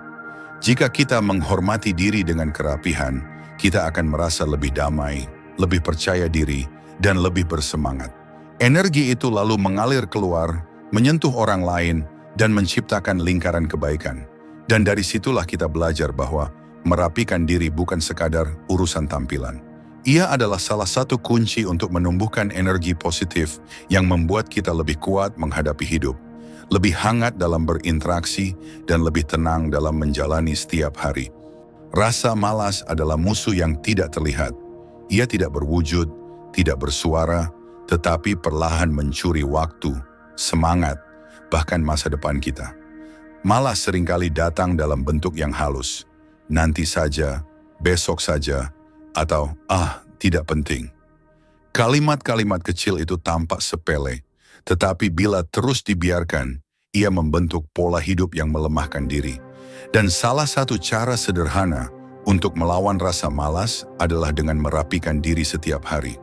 Speaker 1: Jika kita menghormati diri dengan kerapihan, kita akan merasa lebih damai, lebih percaya diri, dan lebih bersemangat. Energi itu lalu mengalir keluar, menyentuh orang lain, dan menciptakan lingkaran kebaikan. Dan dari situlah kita belajar bahwa merapikan diri bukan sekadar urusan tampilan. Ia adalah salah satu kunci untuk menumbuhkan energi positif yang membuat kita lebih kuat menghadapi hidup, lebih hangat dalam berinteraksi, dan lebih tenang dalam menjalani setiap hari. Rasa malas adalah musuh yang tidak terlihat. Ia tidak berwujud, tidak bersuara, tetapi perlahan mencuri waktu, semangat, bahkan masa depan kita. Malas seringkali datang dalam bentuk yang halus. Nanti saja, besok saja, atau tidak penting. Kalimat-kalimat kecil itu tampak sepele, tetapi bila terus dibiarkan, ia membentuk pola hidup yang melemahkan diri. Dan salah satu cara sederhana untuk melawan rasa malas adalah dengan merapikan diri setiap hari.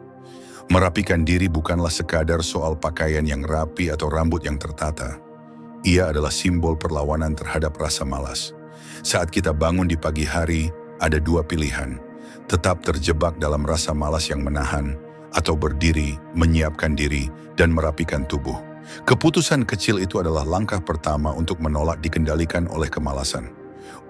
Speaker 1: Merapikan diri bukanlah sekadar soal pakaian yang rapi atau rambut yang tertata. Ia adalah simbol perlawanan terhadap rasa malas. Saat kita bangun di pagi hari, ada dua pilihan. Tetap terjebak dalam rasa malas yang menahan, atau berdiri, menyiapkan diri, dan merapikan tubuh. Keputusan kecil itu adalah langkah pertama untuk menolak dikendalikan oleh kemalasan.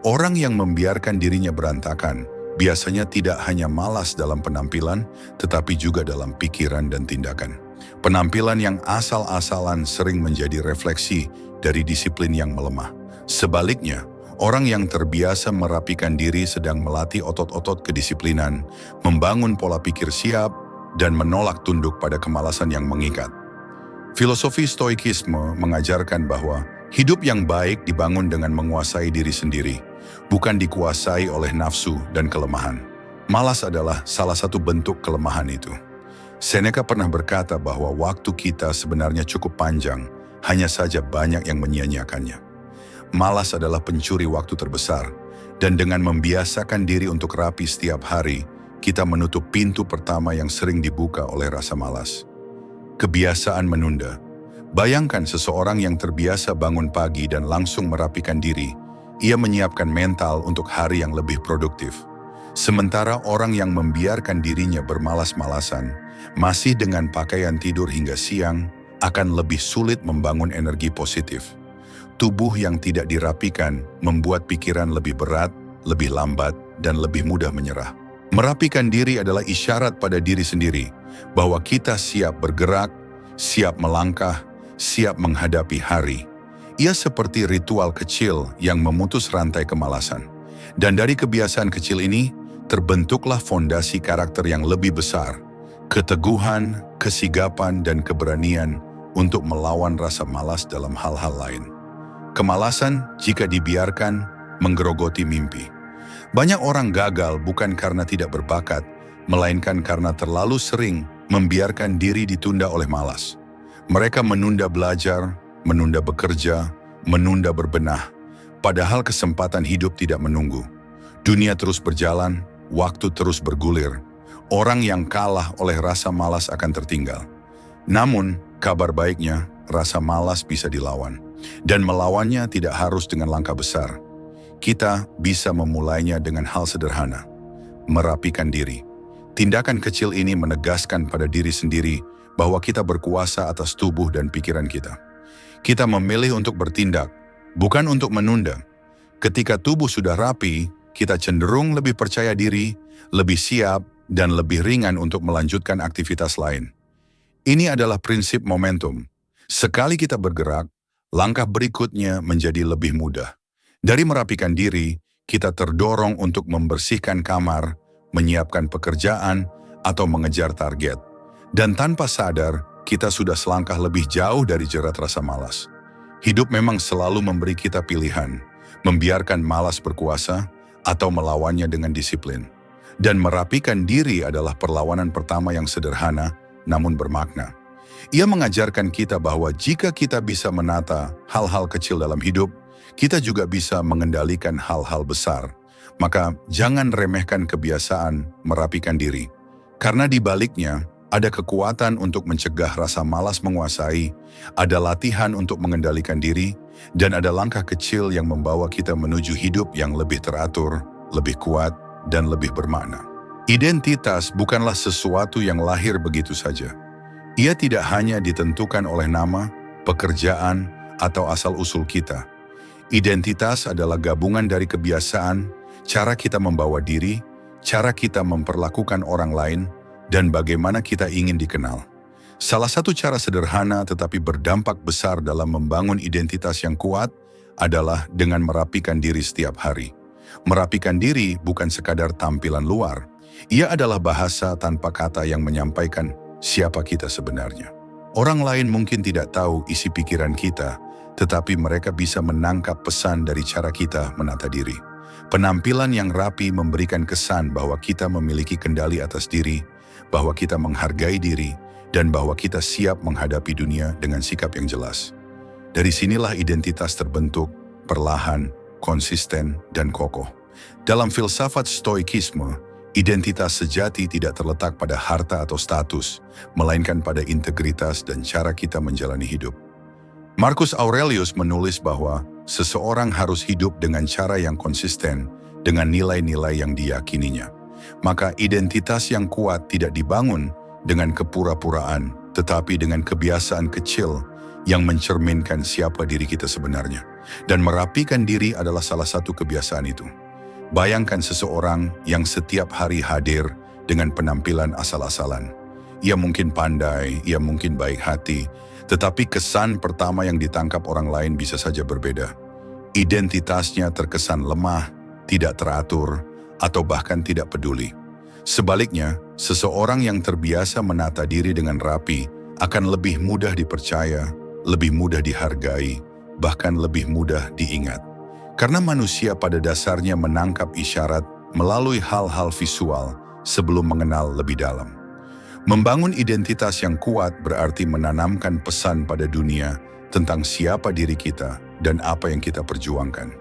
Speaker 1: Orang yang membiarkan dirinya berantakan, biasanya tidak hanya malas dalam penampilan, tetapi juga dalam pikiran dan tindakan. Penampilan yang asal-asalan sering menjadi refleksi dari disiplin yang melemah. Sebaliknya, orang yang terbiasa merapikan diri sedang melatih otot-otot kedisiplinan, membangun pola pikir siap, dan menolak tunduk pada kemalasan yang mengikat. Filosofi Stoikisme mengajarkan bahwa hidup yang baik dibangun dengan menguasai diri sendiri, bukan dikuasai oleh nafsu dan kelemahan. Malas adalah salah satu bentuk kelemahan itu. Seneca pernah berkata bahwa waktu kita sebenarnya cukup panjang, hanya saja banyak yang menyia-nyiakannya. Malas adalah pencuri waktu terbesar, dan dengan membiasakan diri untuk rapi setiap hari, kita menutup pintu pertama yang sering dibuka oleh rasa malas. Kebiasaan menunda. Bayangkan seseorang yang terbiasa bangun pagi dan langsung merapikan diri, ia menyiapkan mental untuk hari yang lebih produktif. Sementara orang yang membiarkan dirinya bermalas-malasan, masih dengan pakaian tidur hingga siang, akan lebih sulit membangun energi positif. Tubuh yang tidak dirapikan membuat pikiran lebih berat, lebih lambat, dan lebih mudah menyerah. Merapikan diri adalah isyarat pada diri sendiri bahwa kita siap bergerak, siap melangkah, siap menghadapi hari. Ia seperti ritual kecil yang memutus rantai kemalasan. Dan dari kebiasaan kecil ini, terbentuklah fondasi karakter yang lebih besar, keteguhan, kesigapan, dan keberanian untuk melawan rasa malas dalam hal-hal lain. Kemalasan, jika dibiarkan, menggerogoti mimpi. Banyak orang gagal bukan karena tidak berbakat, melainkan karena terlalu sering membiarkan diri ditunda oleh malas. Mereka menunda belajar, menunda bekerja, menunda berbenah, padahal kesempatan hidup tidak menunggu. Dunia terus berjalan, waktu terus bergulir. Orang yang kalah oleh rasa malas akan tertinggal. Namun, kabar baiknya, rasa malas bisa dilawan. Dan melawannya tidak harus dengan langkah besar. Kita bisa memulainya dengan hal sederhana. merapikan diri. Tindakan kecil ini menegaskan pada diri sendiri bahwa kita berkuasa atas tubuh dan pikiran kita. Kita memilih untuk bertindak, bukan untuk menunda. Ketika tubuh sudah rapi, kita cenderung lebih percaya diri, lebih siap, dan lebih ringan untuk melanjutkan aktivitas lain. Ini adalah prinsip momentum. Sekali kita bergerak, langkah berikutnya menjadi lebih mudah. Dari merapikan diri, kita terdorong untuk membersihkan kamar, menyiapkan pekerjaan, atau mengejar target. Dan tanpa sadar, kita sudah selangkah lebih jauh dari jerat rasa malas. Hidup memang selalu memberi kita pilihan, membiarkan malas berkuasa, atau melawannya dengan disiplin. Dan merapikan diri adalah perlawanan pertama yang sederhana, namun bermakna. Ia mengajarkan kita bahwa jika kita bisa menata hal-hal kecil dalam hidup, kita juga bisa mengendalikan hal-hal besar. Maka jangan remehkan kebiasaan merapikan diri. Karena di baliknya, ada kekuatan untuk mencegah rasa malas menguasai, ada latihan untuk mengendalikan diri, dan ada langkah kecil yang membawa kita menuju hidup yang lebih teratur, lebih kuat, dan lebih bermakna. Identitas bukanlah sesuatu yang lahir begitu saja. Ia tidak hanya ditentukan oleh nama, pekerjaan, atau asal-usul kita. Identitas adalah gabungan dari kebiasaan, cara kita membawa diri, cara kita memperlakukan orang lain, dan bagaimana kita ingin dikenal. Salah satu cara sederhana tetapi berdampak besar dalam membangun identitas yang kuat adalah dengan merapikan diri setiap hari. Merapikan diri bukan sekadar tampilan luar, ia adalah bahasa tanpa kata yang menyampaikan siapa kita sebenarnya. Orang lain mungkin tidak tahu isi pikiran kita, tetapi mereka bisa menangkap pesan dari cara kita menata diri. Penampilan yang rapi memberikan kesan bahwa kita memiliki kendali atas diri, bahwa kita menghargai diri, dan bahwa kita siap menghadapi dunia dengan sikap yang jelas. Dari sinilah identitas terbentuk, perlahan, konsisten, dan kokoh. Dalam filsafat stoikisme, identitas sejati tidak terletak pada harta atau status, melainkan pada integritas dan cara kita menjalani hidup. Marcus Aurelius menulis bahwa seseorang harus hidup dengan cara yang konsisten, dengan nilai-nilai yang diyakininya. Maka identitas yang kuat tidak dibangun dengan kepura-puraan, tetapi dengan kebiasaan kecil yang mencerminkan siapa diri kita sebenarnya. Dan merapikan diri adalah salah satu kebiasaan itu. Bayangkan seseorang yang setiap hari hadir dengan penampilan asal-asalan. Ia mungkin pandai, ia mungkin baik hati, tetapi kesan pertama yang ditangkap orang lain bisa saja berbeda. Identitasnya terkesan lemah, tidak teratur, atau bahkan tidak peduli. Sebaliknya, seseorang yang terbiasa menata diri dengan rapi akan lebih mudah dipercaya, lebih mudah dihargai, bahkan lebih mudah diingat. Karena manusia pada dasarnya menangkap isyarat melalui hal-hal visual sebelum mengenal lebih dalam. Membangun identitas yang kuat berarti menanamkan pesan pada dunia tentang siapa diri kita dan apa yang kita perjuangkan.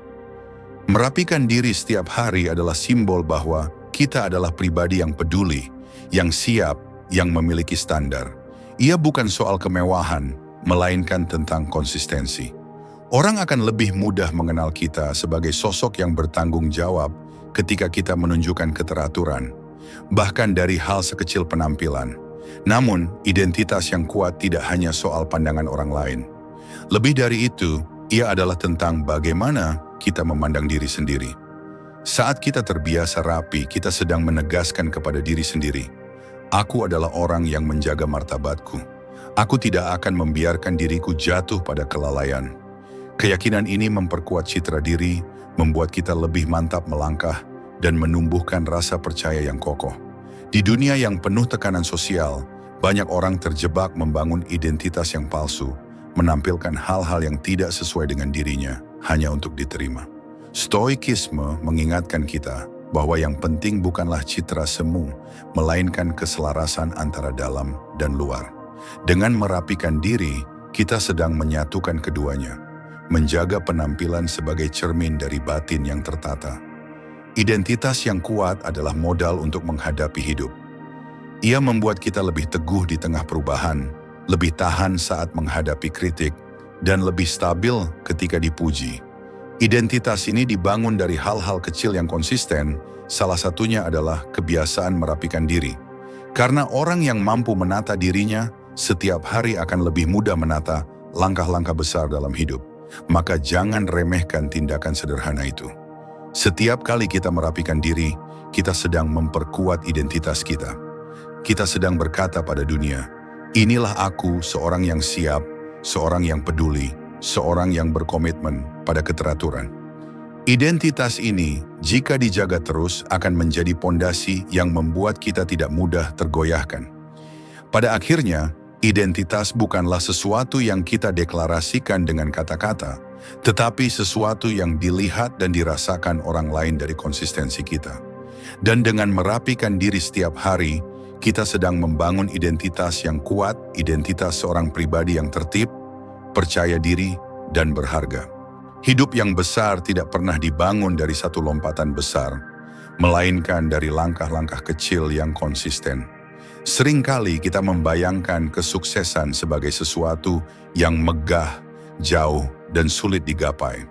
Speaker 1: Merapikan diri setiap hari adalah simbol bahwa kita adalah pribadi yang peduli, yang siap, yang memiliki standar. Ia bukan soal kemewahan, melainkan tentang konsistensi. Orang akan lebih mudah mengenal kita sebagai sosok yang bertanggung jawab ketika kita menunjukkan keteraturan, bahkan dari hal sekecil penampilan. Namun, identitas yang kuat tidak hanya soal pandangan orang lain. Lebih dari itu, ia adalah tentang bagaimana kita memandang diri sendiri. Saat kita terbiasa rapi, kita sedang menegaskan kepada diri sendiri, aku adalah orang yang menjaga martabatku. Aku tidak akan membiarkan diriku jatuh pada kelalaian. Keyakinan ini memperkuat citra diri, membuat kita lebih mantap melangkah, dan menumbuhkan rasa percaya yang kokoh. Di dunia yang penuh tekanan sosial, banyak orang terjebak membangun identitas yang palsu, menampilkan hal-hal yang tidak sesuai dengan dirinya, hanya untuk diterima. Stoikisme mengingatkan kita bahwa yang penting bukanlah citra semu, melainkan keselarasan antara dalam dan luar. Dengan merapikan diri, kita sedang menyatukan keduanya, menjaga penampilan sebagai cermin dari batin yang tertata. Identitas yang kuat adalah modal untuk menghadapi hidup. Ia membuat kita lebih teguh di tengah perubahan, lebih tahan saat menghadapi kritik, dan lebih stabil ketika dipuji. Identitas ini dibangun dari hal-hal kecil yang konsisten, salah satunya adalah kebiasaan merapikan diri. Karena orang yang mampu menata dirinya, setiap hari akan lebih mudah menata langkah-langkah besar dalam hidup. Maka jangan remehkan tindakan sederhana itu. Setiap kali kita merapikan diri, kita sedang memperkuat identitas kita. Kita sedang berkata pada dunia, inilah aku, seorang yang siap, seorang yang peduli, seorang yang berkomitmen pada keteraturan. Identitas ini, jika dijaga terus, akan menjadi pondasi yang membuat kita tidak mudah tergoyahkan. Pada akhirnya, identitas bukanlah sesuatu yang kita deklarasikan dengan kata-kata, tetapi sesuatu yang dilihat dan dirasakan orang lain dari konsistensi kita. Dan dengan merapikan diri setiap hari, kita sedang membangun identitas yang kuat, identitas seorang pribadi yang tertib, percaya diri, dan berharga. Hidup yang besar tidak pernah dibangun dari satu lompatan besar, melainkan dari langkah-langkah kecil yang konsisten. Seringkali kita membayangkan kesuksesan sebagai sesuatu yang megah, jauh, dan sulit digapai.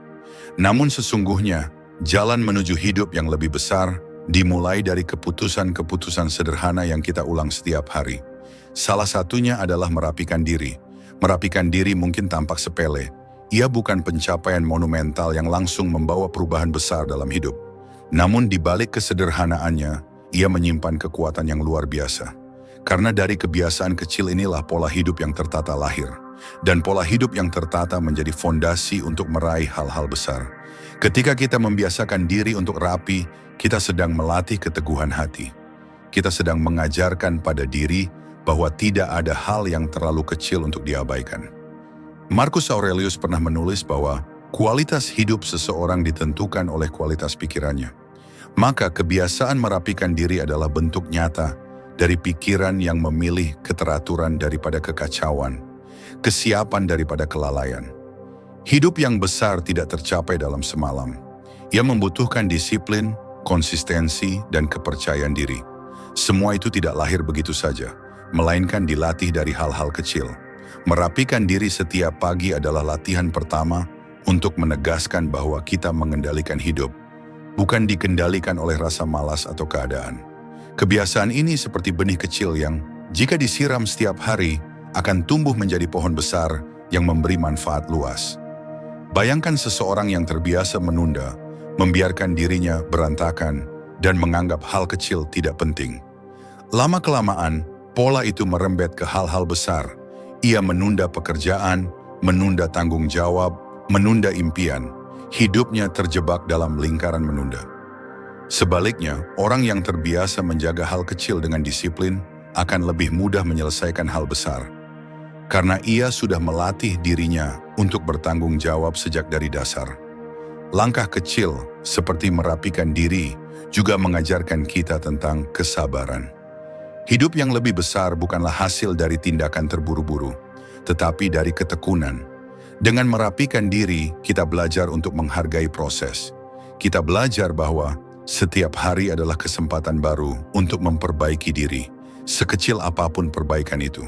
Speaker 1: Namun sesungguhnya, jalan menuju hidup yang lebih besar dimulai dari keputusan-keputusan sederhana yang kita ulang setiap hari. Salah satunya adalah merapikan diri. Merapikan diri mungkin tampak sepele. Ia bukan pencapaian monumental yang langsung membawa perubahan besar dalam hidup. Namun di balik kesederhanaannya, ia menyimpan kekuatan yang luar biasa. Karena dari kebiasaan kecil inilah pola hidup yang tertata lahir. Dan pola hidup yang tertata menjadi fondasi untuk meraih hal-hal besar. Ketika kita membiasakan diri untuk rapi, kita sedang melatih keteguhan hati. Kita sedang mengajarkan pada diri bahwa tidak ada hal yang terlalu kecil untuk diabaikan. Marcus Aurelius pernah menulis bahwa kualitas hidup seseorang ditentukan oleh kualitas pikirannya. Maka kebiasaan merapikan diri adalah bentuk nyata dari pikiran yang memilih keteraturan daripada kekacauan, kesiapan daripada kelalaian. Hidup yang besar tidak tercapai dalam semalam. Ia membutuhkan disiplin, konsistensi, dan kepercayaan diri. Semua itu tidak lahir begitu saja, melainkan dilatih dari hal-hal kecil. Merapikan diri setiap pagi adalah latihan pertama untuk menegaskan bahwa kita mengendalikan hidup, bukan dikendalikan oleh rasa malas atau keadaan. Kebiasaan ini seperti benih kecil yang, jika disiram setiap hari, akan tumbuh menjadi pohon besar yang memberi manfaat luas. Bayangkan seseorang yang terbiasa menunda, membiarkan dirinya berantakan, dan menganggap hal kecil tidak penting. Lama-kelamaan, pola itu merembet ke hal-hal besar. Ia menunda pekerjaan, menunda tanggung jawab, menunda impian. Hidupnya terjebak dalam lingkaran menunda. Sebaliknya, orang yang terbiasa menjaga hal kecil dengan disiplin akan lebih mudah menyelesaikan hal besar. Karena ia sudah melatih dirinya untuk bertanggung jawab sejak dari dasar. Langkah kecil seperti merapikan diri juga mengajarkan kita tentang kesabaran. Hidup yang lebih besar bukanlah hasil dari tindakan terburu-buru, tetapi dari ketekunan. Dengan merapikan diri, kita belajar untuk menghargai proses. Kita belajar bahwa setiap hari adalah kesempatan baru untuk memperbaiki diri, sekecil apapun perbaikan itu.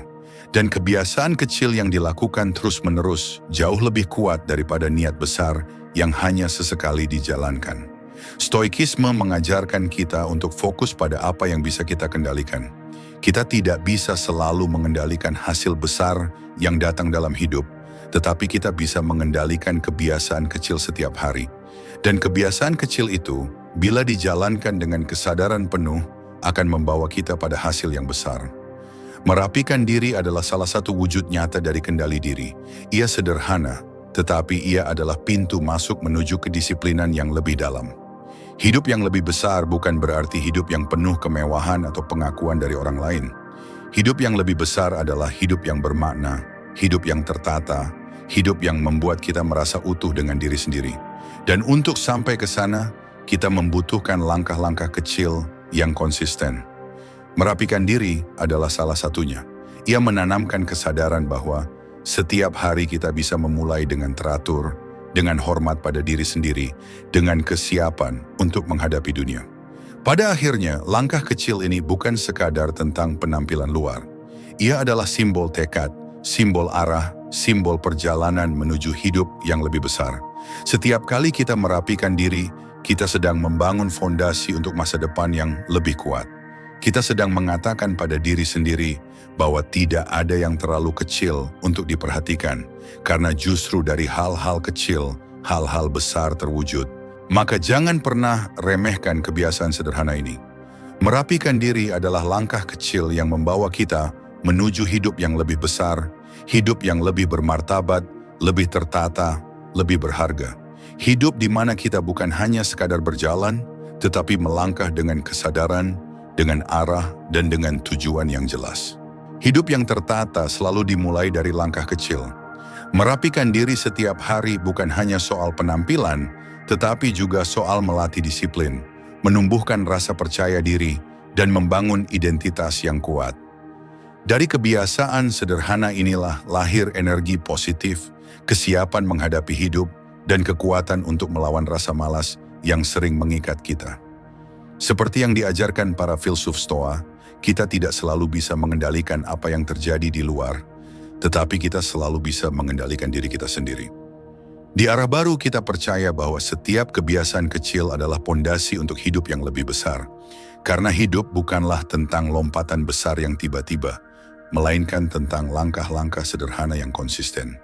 Speaker 1: Dan kebiasaan kecil yang dilakukan terus-menerus jauh lebih kuat daripada niat besar yang hanya sesekali dijalankan. Stoikisme mengajarkan kita untuk fokus pada apa yang bisa kita kendalikan. Kita tidak bisa selalu mengendalikan hasil besar yang datang dalam hidup, tetapi kita bisa mengendalikan kebiasaan kecil setiap hari. Dan kebiasaan kecil itu, bila dijalankan dengan kesadaran penuh, akan membawa kita pada hasil yang besar. Merapikan diri adalah salah satu wujud nyata dari kendali diri. Ia sederhana, tetapi ia adalah pintu masuk menuju kedisiplinan yang lebih dalam. Hidup yang lebih besar bukan berarti hidup yang penuh kemewahan atau pengakuan dari orang lain. Hidup yang lebih besar adalah hidup yang bermakna, hidup yang tertata, hidup yang membuat kita merasa utuh dengan diri sendiri. Dan untuk sampai ke sana, kita membutuhkan langkah-langkah kecil yang konsisten. Merapikan diri adalah salah satunya. Ia menanamkan kesadaran bahwa setiap hari kita bisa memulai dengan teratur, dengan hormat pada diri sendiri, dengan kesiapan untuk menghadapi dunia. Pada akhirnya, langkah kecil ini bukan sekadar tentang penampilan luar. Ia adalah simbol tekad, simbol arah, simbol perjalanan menuju hidup yang lebih besar. Setiap kali kita merapikan diri, Kita sedang membangun fondasi untuk masa depan yang lebih kuat. Kita sedang mengatakan pada diri sendiri bahwa tidak ada yang terlalu kecil untuk diperhatikan, karena justru dari hal-hal kecil, hal-hal besar terwujud. Maka jangan pernah remehkan kebiasaan sederhana ini. Merapikan diri adalah langkah kecil yang membawa kita menuju hidup yang lebih besar, hidup yang lebih bermartabat, lebih tertata, lebih berharga. Hidup di mana kita bukan hanya sekadar berjalan, tetapi melangkah dengan kesadaran, dengan arah, dan dengan tujuan yang jelas. Hidup yang tertata selalu dimulai dari langkah kecil. Merapikan diri setiap hari bukan hanya soal penampilan, tetapi juga soal melatih disiplin, menumbuhkan rasa percaya diri, dan membangun identitas yang kuat. Dari kebiasaan sederhana inilah lahir energi positif, kesiapan menghadapi hidup, dan kekuatan untuk melawan rasa malas yang sering mengikat kita. Seperti yang diajarkan para filsuf Stoa, kita tidak selalu bisa mengendalikan apa yang terjadi di luar, tetapi kita selalu bisa mengendalikan diri kita sendiri. Di arah baru kita percaya bahwa setiap kebiasaan kecil adalah pondasi untuk hidup yang lebih besar, karena hidup bukanlah tentang lompatan besar yang tiba-tiba, melainkan tentang langkah-langkah sederhana yang konsisten.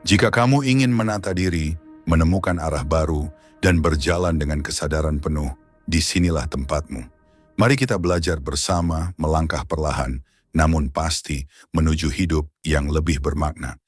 Speaker 1: Jika kamu ingin menata diri, menemukan arah baru, dan berjalan dengan kesadaran penuh, disinilah tempatmu. Mari kita belajar bersama, melangkah perlahan, namun pasti menuju hidup yang lebih bermakna.